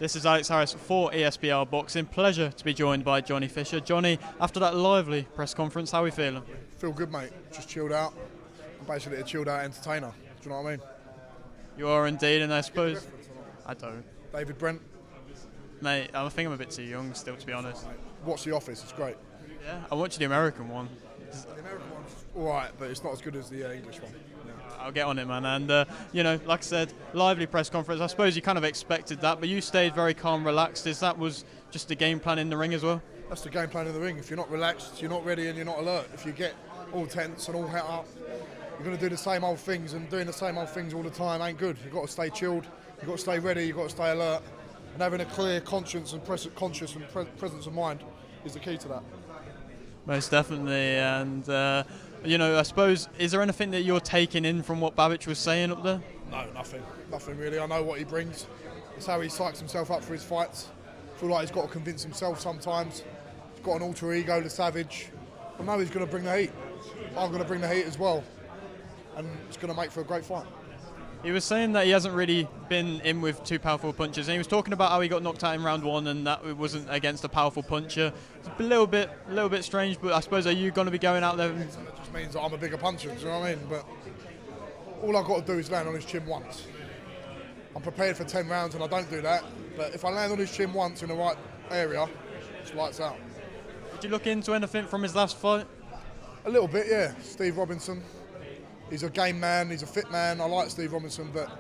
This is Alex Harris for ESBR Boxing. Pleasure to be joined by Johnny Fisher. Johnny, after that lively press conference, how are we feeling? Feel good, mate. Just chilled out. I'm basically a chilled out entertainer. Do you know what I mean? You are indeed, and I suppose... I don't. David Brent. Mate, I think I'm a bit too young still, to be honest. Watch The Office, it's great. Yeah, I watched the American one. The American one's alright, but it's not as good as the English one. Yeah. I'll get on it, man. And, like I said, lively press conference. I suppose you kind of expected that, but you stayed very calm, relaxed. That was just the game plan in the ring as well? That's the game plan in the ring. If you're not relaxed, you're not ready and you're not alert. If you get all tense and all het up, you're going to do the same old things, and doing the same old things all the time ain't good. You've got to stay chilled, you've got to stay ready, you've got to stay alert. And having a clear conscience and presence of mind is the key to that. Most definitely. And, I suppose, is there anything that you're taking in from what Babic was saying up there? No, nothing. Nothing really. I know what he brings. It's how he psychs himself up for his fights. I feel like he's got to convince himself sometimes. He's got an alter ego, the Savage. I know he's going to bring the heat. I'm going to bring the heat as well. And it's going to make for a great fight. He was saying that he hasn't really been in with two powerful punches, and he was talking about how he got knocked out in round one and that it wasn't against a powerful puncher. It's a little bit strange, but I suppose, are you going to be going out there? It just means that I'm a bigger puncher, do you know what I mean? But all I've got to do is land on his chin once. I'm prepared for 10 rounds and I don't do that, but if I land on his chin once in the right area, it's lights out. Did you look into anything from his last fight? A little bit, yeah. Steve Robinson. He's a game man, he's a fit man. I like Steve Robinson, but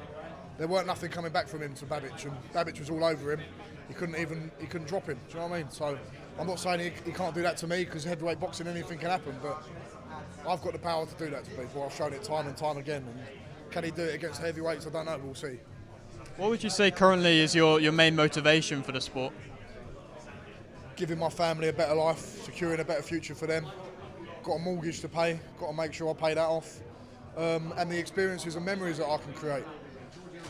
there weren't nothing coming back from him to Babic, and Babic was all over him. He couldn't drop him. Do you know what I mean? So I'm not saying he can't do that to me, because heavyweight boxing, anything can happen, but I've got the power to do that to people. I've shown it time and time again, and can he do it against heavyweights? I don't know. We'll see. What would you say currently is your main motivation for the sport? Giving my family a better life, securing a better future for them. Got a mortgage to pay. Got to make sure I pay that off. And the experiences and memories that I can create.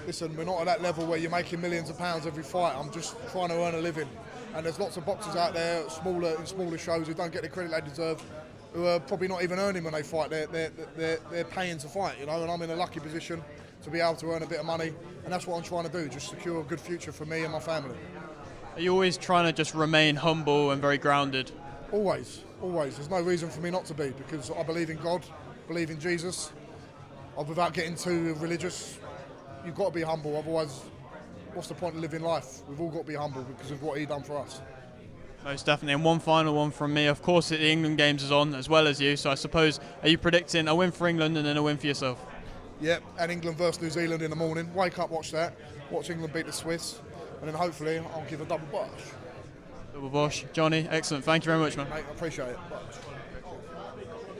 Listen, we're not at that level where you're making millions of pounds every fight. I'm just trying to earn a living. And there's lots of boxers out there, smaller shows, who don't get the credit they deserve, who are probably not even earning when they fight. They're paying to fight, you know. And I'm in a lucky position to be able to earn a bit of money. And that's what I'm trying to do, just secure a good future for me and my family. Are you always trying to just remain humble and very grounded? Always, always. There's no reason for me not to be, because I believe in God, believe in Jesus. Without getting too religious, you've got to be humble, otherwise what's the point of living life? We've all got to be humble because of what he done for us. Most definitely. And one final one from me. Of course, the England games is on as well as you, so I suppose, are you predicting a win for England and then a win for yourself? Yep, and England versus New Zealand in the morning. Wake up, watch that. Watch England beat the Swiss, and then hopefully I'll give a double bosh. Double bosh. Johnny, excellent. Thank you very much, man. Mate, I appreciate it.